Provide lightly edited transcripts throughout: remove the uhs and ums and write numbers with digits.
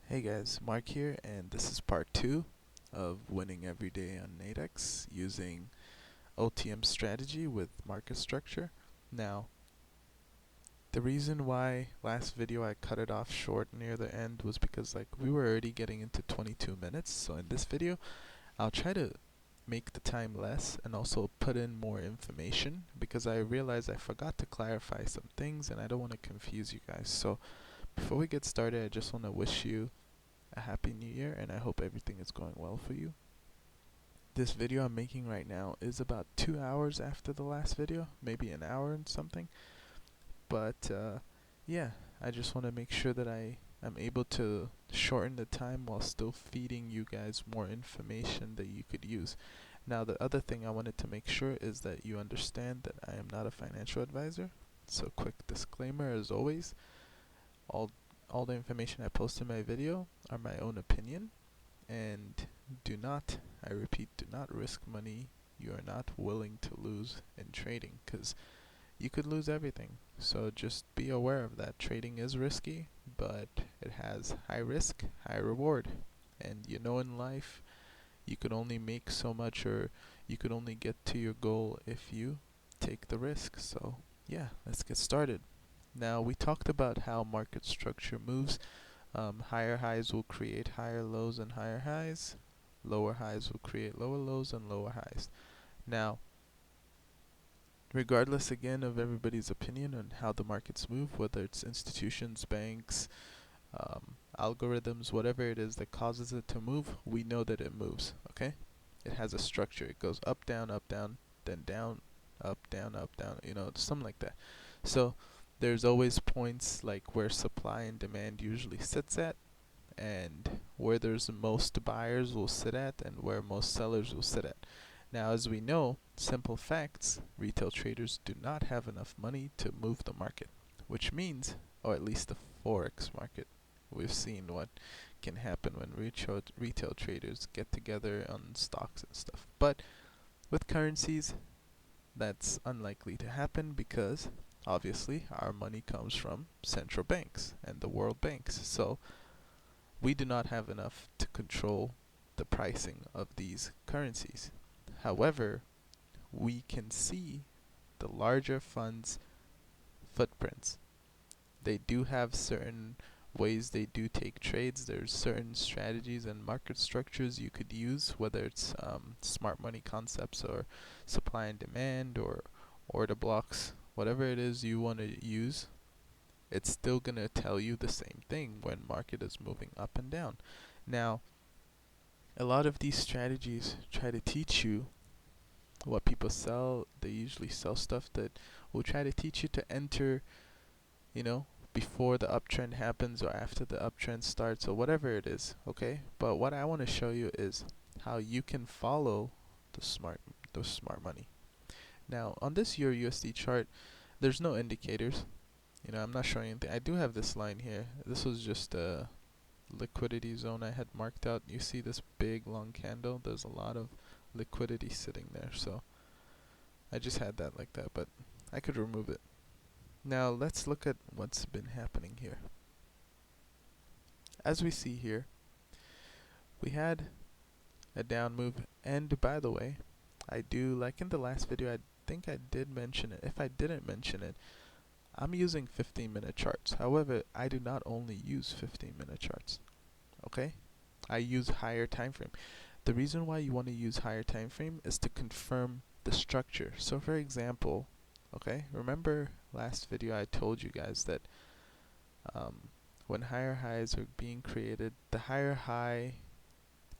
Hey guys, Mark here, and this is part 2 of winning every day on NADEX using OTM strategy with market structure. Now, the reason why last video I cut it off short near the end was because we were already getting into 22 minutes. So in this video, I'll try to make the time less and also put in more information because I realized I forgot to clarify some things and I don't want to confuse you guys. So before we get started, I just want to wish you a happy new year, and I hope everything is going well for you. This video I'm making right now is about 2 hours after the last video, maybe an hour and something, but yeah, I just want to make sure that I am able to shorten the time while still feeding you guys more information that you could use. Now, the other thing I wanted to make sure is that you understand that I am not a financial advisor. So quick disclaimer as always, all all the information I post in my video are my own opinion, and do not, I repeat, do not risk money you are not willing to lose in trading, because you could lose everything. So just be aware of that. Trading is risky, but it has high risk, high reward. And in life, you could only make so much, or you could only get to your goal if you take the risk. So yeah, let's get started. Now, we talked about how market structure moves. Higher highs will create higher lows and higher highs. Lower highs will create lower lows and lower highs. Now, regardless again of everybody's opinion on how the markets move, whether it's institutions, banks, algorithms, whatever it is that causes it to move, we know that it moves, okay? It has a structure. It goes up, down, then down, up, down, something like that. So there's always points like where supply and demand usually sits at, and where there's most buyers will sit at, and where most sellers will sit at. Now, as we know, simple facts, retail traders do not have enough money to move the market, which means, or at least the Forex market, we've seen what can happen when retail traders get together on stocks and stuff. But with currencies, that's unlikely to happen because obviously our money comes from central banks and the world banks. So we do not have enough to control the pricing of these currencies. However, we can see the larger funds' footprints. They do have certain ways they do take trades. There's certain strategies and market structures you could use, whether it's smart money concepts or supply and demand or order blocks, whatever it is you want to use. It's still going to tell you the same thing when market is moving up and down. Now, a lot of these strategies try to teach you what people sell. They usually sell stuff that will try to teach you to enter, you know, before the uptrend happens or after the uptrend starts or whatever it is, okay? But what I want to show you is how you can follow the smart money. Now, on this Euro USD chart, there's no indicators. I'm not showing anything. I do have this line here. This was just a liquidity zone I had marked out. You see this big long candle? There's a lot of liquidity sitting there, so I just had that like that, but I could remove it. Now let's look at what's been happening here. As we see here, we had a down move, and by the way, I do, like in the last video, I think I did mention it. If I didn't mention it, I'm using 15-minute charts. However, I do not only use 15-minute charts, okay? I use higher time frame. The reason why you want to use higher time frame is to confirm the structure. So for example, okay, remember last video I told you guys that when higher highs are being created, the higher high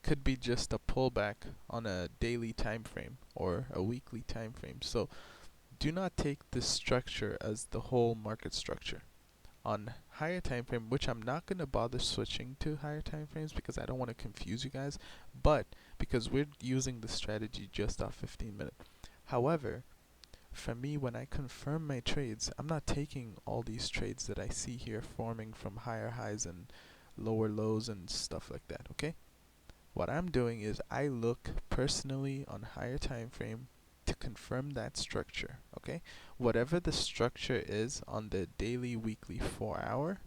could be just a pullback on a daily time frame or a weekly time frame. So do not take this structure as the whole market structure. On higher time frame, which I'm not going to bother switching to higher time frames because I don't want to confuse you guys, but because we're using the strategy just off 15 minute. However, for me, when I confirm my trades, I'm not taking all these trades that I see here forming from higher highs and lower lows and stuff like that, okay? What I'm doing is I look personally on higher time frame to confirm that structure, okay? Whatever the structure is on the daily, weekly, 4 hour,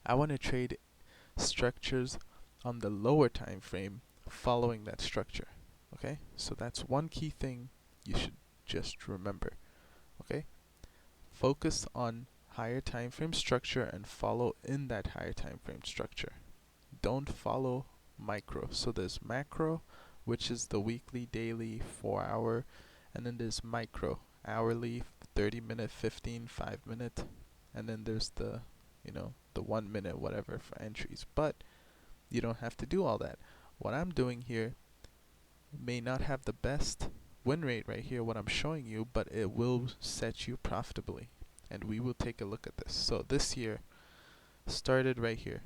I want to trade structures on the lower time frame following that structure. Okay, so that's one key thing you should just remember. Okay, focus on higher time frame structure and follow in that higher time frame structure. Don't follow micro. So there's macro, which is the weekly, daily, 4-hour, and then there's micro, hourly, 30-minute, 15, 5-minute, and then there's the, the 1 minute, whatever, for entries. But you don't have to do all that. What I'm doing here may not have the best win rate right here, what I'm showing you, but it will set you profitably. And we will take a look at this. So this year started right here.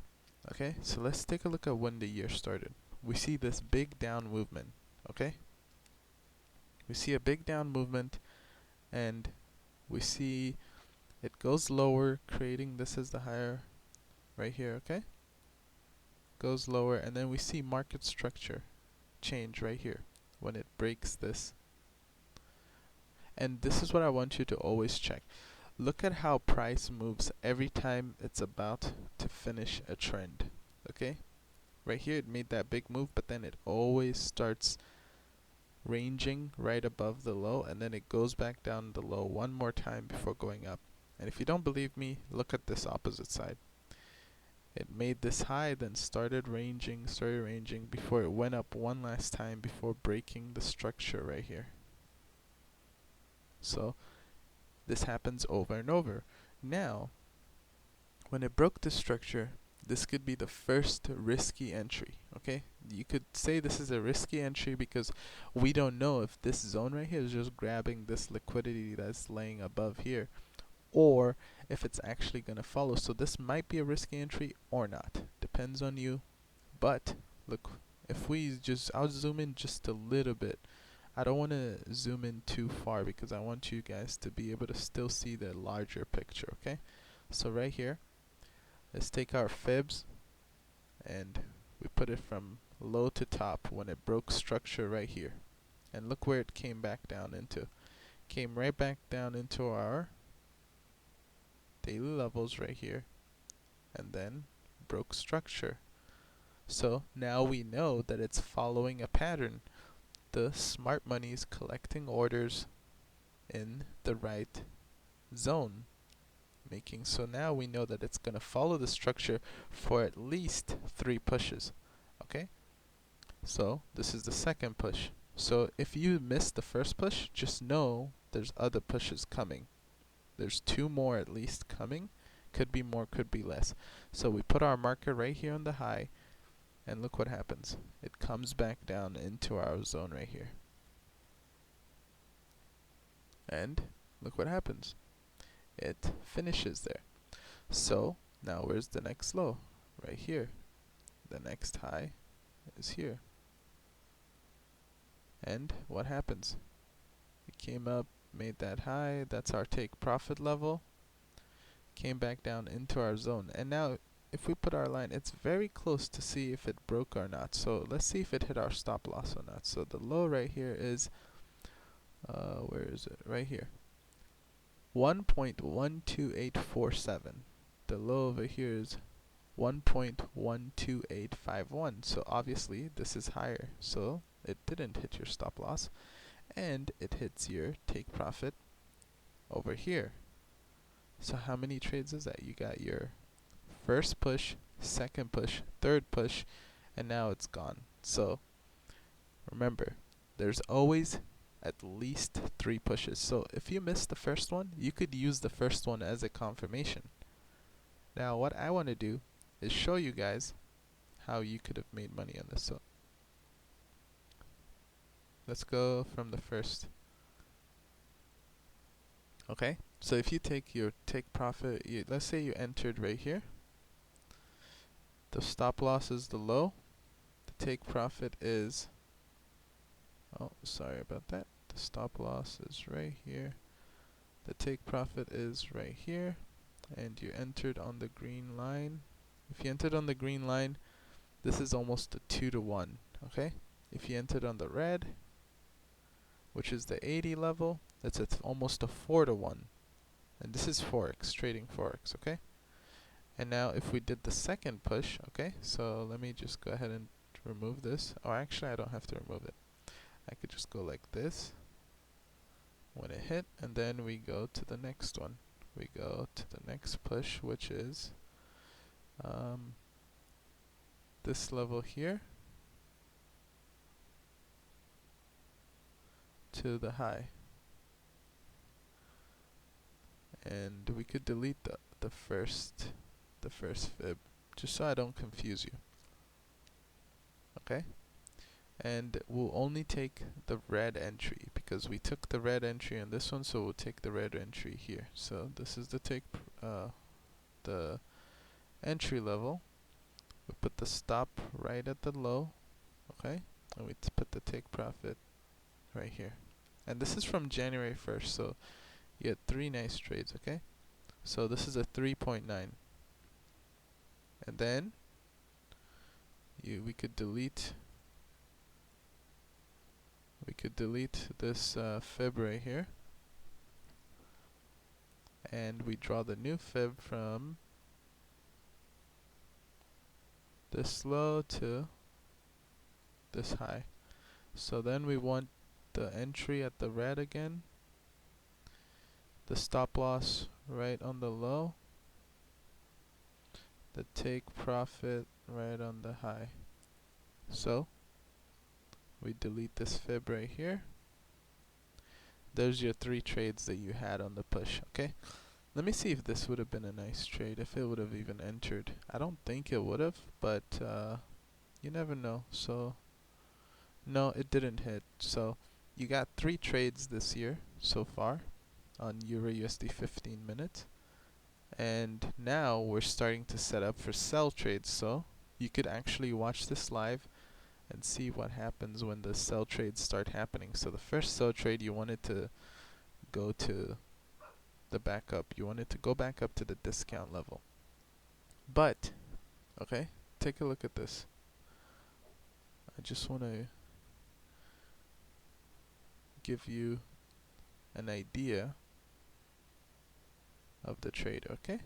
Okay, so let's take a look at when the year started. We see this big down movement. Okay, we see a big down movement, and we see it goes lower, creating this as the higher right here. Okay, goes lower, and then we see market structure change right here when it breaks this. And this is what I want you to always check. Look at how price moves every time it's about to finish a trend. Okay, right here it made that big move, but then it always starts ranging right above the low, and then it goes back down the low one more time before going up. And if you don't believe me, look at this opposite side. It made this high, then started ranging before it went up one last time before breaking the structure right here. So this happens over and over. Now, when it broke the structure, this could be the first risky entry. Okay, you could say this is a risky entry because we don't know if this zone right here is just grabbing this liquidity that's laying above here, or if it's actually going to follow. So this might be a risky entry or not, depends on you. But look, if we just, I'll zoom in just a little bit. I don't want to zoom in too far because I want you guys to be able to still see the larger picture. Okay, so right here, let's take our fibs and we put it from low to top when it broke structure right here. And look where it came back down into. Came right back down into our daily levels right here, and then broke structure. So now we know that it's following a pattern. The smart money is collecting orders in the right zone, making so now we know that it's going to follow the structure for at least 3 pushes. Okay, so this is the second push. So if you miss the first push, just know there's other pushes coming. There's 2 more at least coming. Could be more, could be less. So we put our marker right here on the high, and look what happens. It comes back down into our zone right here. And look what happens. It finishes there. So now where's the next low? Right here. The next high is here. And what happens? It came up, made that high. That's our take profit level. Came back down into our zone. And now if we put our line, it's very close to see if it broke or not. So let's see if it hit our stop loss or not. So the low right here is, where is it? Right here. 1.12847. The low over here is 1.12851. So obviously this is higher. So it didn't hit your stop loss, and it hits your take profit over here. So how many trades is that? You got your first push, second push, third push, and now it's gone. So remember, there's always at least 3 pushes. So if you miss the first one, you could use the first one as a confirmation. Now what I want to do is show you guys how you could have made money on this. So let's go from the first. Okay, so if you take your take profit, let's say you entered right here. The stop loss is the low. The take profit is, oh, sorry about that. The stop loss is right here. The take profit is right here. And you entered on the green line. If you entered on the green line, this is almost a 2-to-1. Okay? If you entered on the red, which is the 80 level, that's almost a 4-to-1. And this is Forex, trading Forex, okay? And now if we did the second push, okay, so let me just go ahead and remove this. Or actually I don't have to remove it. I could just go like this when it hit, and then we go to the next one. We go to the next push, which is this level here to the high. And we could delete the first fib, just so I don't confuse you. Okay? And we'll only take the red entry because we took the red entry on this one, so we'll take the red entry here. So this is the the entry level. We put the stop right at the low, okay? And we put the take profit right here. And this is from January 1st, so you had 3 nice trades, okay? So this is a 3.9. And then we could delete this fib right here, and we draw the new fib from this low to this high. So then we want the entry at the red again, the stop loss right on the low, the take profit right on the high. So we delete this fib right here. There's your 3 trades that you had on the push, okay? Let me see if this would have been a nice trade, if it would have even entered. I don't think it would have, but you never know. So no, it didn't hit. So you got 3 trades this year so far on Euro USD 15 minutes. And now we're starting to set up for sell trades. So you could actually watch this live and see what happens when the sell trades start happening. So the first sell trade, you wanted to go to the backup. You wanted to go back up to the discount level. But, okay, take a look at this. I just want to give you an idea of the trade, okay?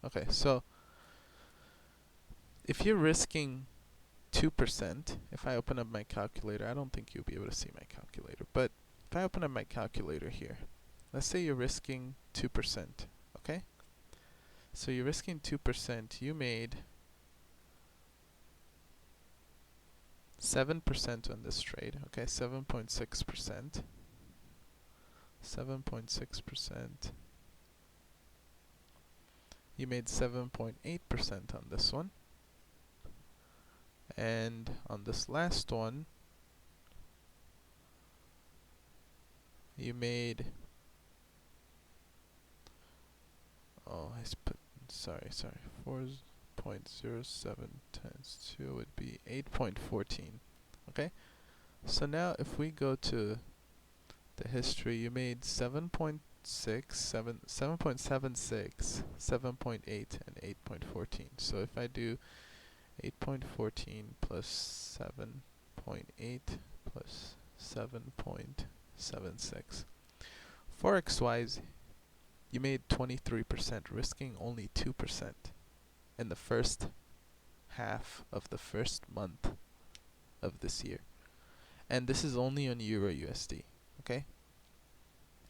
Okay, so if you're risking 2%, if I open up my calculator, I don't think you'll be able to see my calculator, but if I open up my calculator here, let's say you're risking 2%, okay? So you're risking 2%, you made 7% on this trade, okay? 7.6%. 7.6%. You made 7.8% on this one. And on this last one, you made, oh, sorry, 4.07 times 2 would be 8.14. Okay? So now if we go to the history, you made 7.6, 7.76, 7.8, and 8.14. So if I do 8.14 plus 7.8 plus 7.76. Forex wise, you made 23%, risking only 2% in the first half of the first month of this year. And this is only on Euro USD, okay?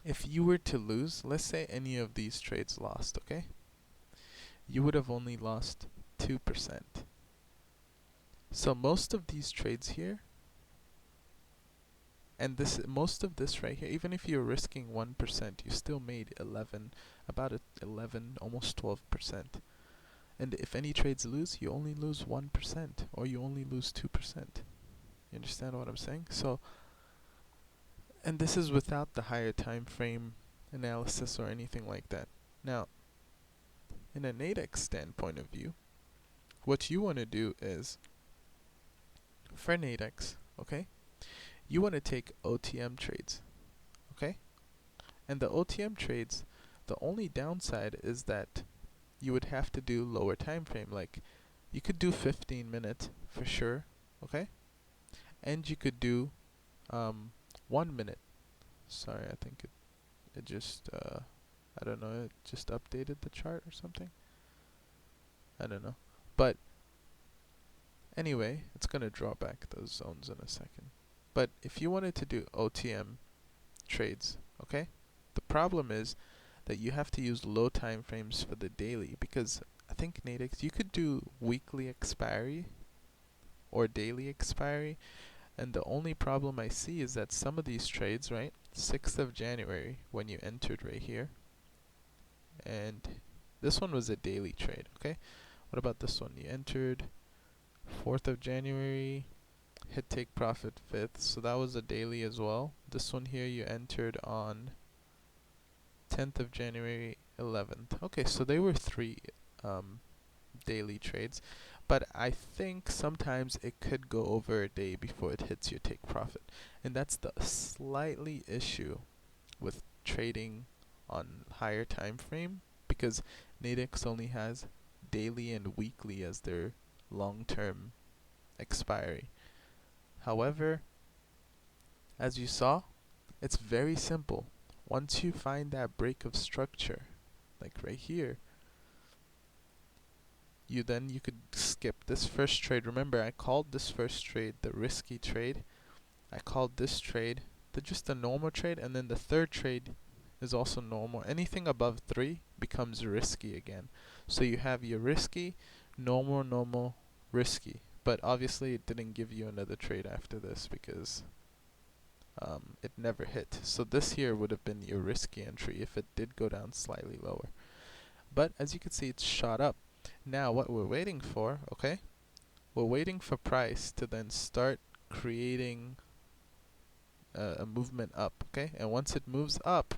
If you were to lose, let's say any of these trades lost, okay? You would have only lost 2%. So most of these trades here, and most of this right here, even if you're risking 1%, you still made 11, almost 12%. And if any trades lose, you only lose 1%, or you only lose 2%. You understand what I'm saying? So, and this is without the higher time frame analysis or anything like that. Now, in a NADEX standpoint of view, what you want to do is, for NADEX, okay, you want to take OTM trades, okay? And the OTM trades, the only downside is that you would have to do lower time frame. Like, you could do 15 minute for sure, okay? And you could do 1 minute. Sorry, I think it just, I don't know, it just updated the chart or something. I don't know. But anyway, it's gonna draw back those zones in a second. But if you wanted to do OTM trades, okay, the problem is that you have to use low time frames for the daily, because I think NADEX, you could do weekly expiry or daily expiry, and the only problem I see is that some of these trades, right, 6th of January when you entered right here, and this one was a daily trade, okay? What about this one? You entered 4th of January, hit take profit 5th, so that was a daily as well. This one here you entered on 10th of January, 11th. Okay, so they were 3 daily trades, but I think sometimes it could go over a day before it hits your take profit, and that's the slightly issue with trading on higher time frame, because NADEX only has daily and weekly as their long-term expiry. However, as you saw, it's very simple. Once you find that break of structure, like right here, you could skip this first trade. Remember, I called this first trade the risky trade. I called this trade just a normal trade, and then the third trade is also normal. Anything above 3 becomes risky again. So you have your risky, normal, normal, risky. But obviously it didn't give you another trade after this because it never hit. So this here would have been your risky entry if it did go down slightly lower. But as you can see, it's shot up. Now what we're waiting for, okay, we're waiting for price to then start creating a movement up, okay? And once it moves up,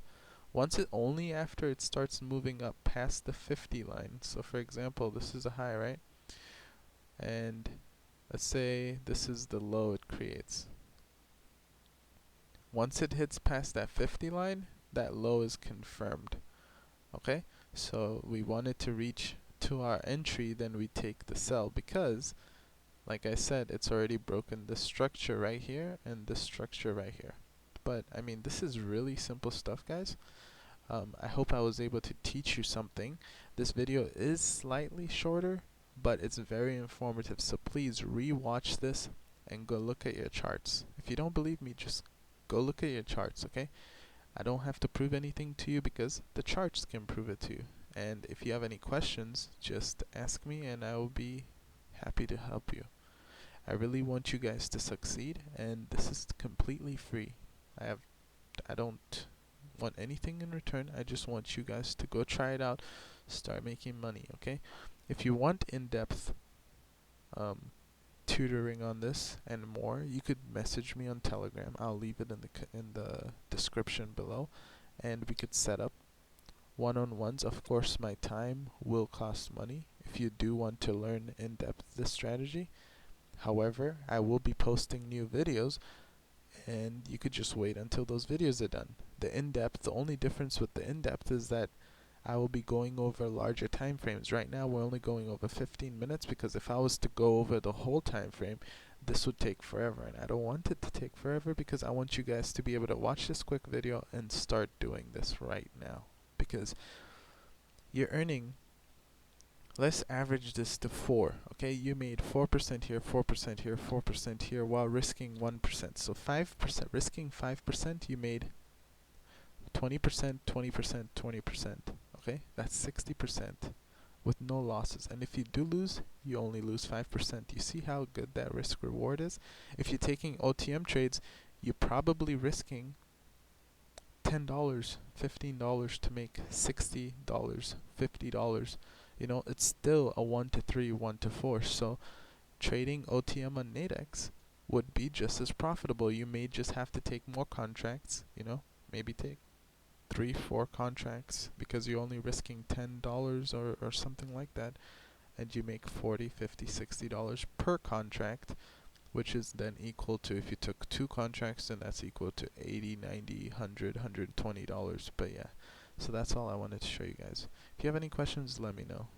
only after it starts moving up past the 50 line. So for example, this is a high, right? And let's say this is the low it creates. Once it hits past that 50 line, that low is confirmed, okay? So we want it to reach to our entry, then we take the sell, because like I said, it's already broken this structure right here and this structure right here. But I mean, this is really simple stuff, guys. I hope I was able to teach you something. This video is slightly shorter, but it's very informative, so please re-watch this and go look at your charts. If you don't believe me, just go look at your charts, okay? I don't have to prove anything to you because the charts can prove it to you. And if you have any questions, just ask me and I will be happy to help you. I really want you guys to succeed, and this is completely free. I don't want anything in return. I just want you guys to go try it out, start making money, okay? If you want in-depth tutoring on this and more, you could message me on Telegram. I'll leave it in the description below, and we could set up one-on-ones. Of course, my time will cost money if you do want to learn in depth this strategy. However, I will be posting new videos, and you could just wait until those videos are done. The only difference with the in-depth is that I will be going over larger time frames. Right now we're only going over 15 minutes, because if I was to go over the whole time frame, this would take forever, and I don't want it to take forever, because I want you guys to be able to watch this quick video and start doing this right now, because you're earning. Let's average this to 4, okay? You made 4% here, 4% here, 4% here, while risking 1%. So 5%, risking 5%, you made 20%, 20%, 20%, okay? That's 60% with no losses. And if you do lose, you only lose 5%. You see how good that risk reward is? If you're taking OTM trades, you're probably risking $10, $15 to make $60, $50. You know, it's still a 1 to 3, 1 to 4. So trading OTM on NADEX would be just as profitable. You may just have to take more contracts, you know, maybe take 3, 4 contracts, because you're only risking $10 or something like that, and you make $40, $50, $60 per contract, which is then equal to, if you took 2 contracts, then that's equal to $80, $90, $100, $120. But yeah, so that's all I wanted to show you guys. If you have any questions, let me know.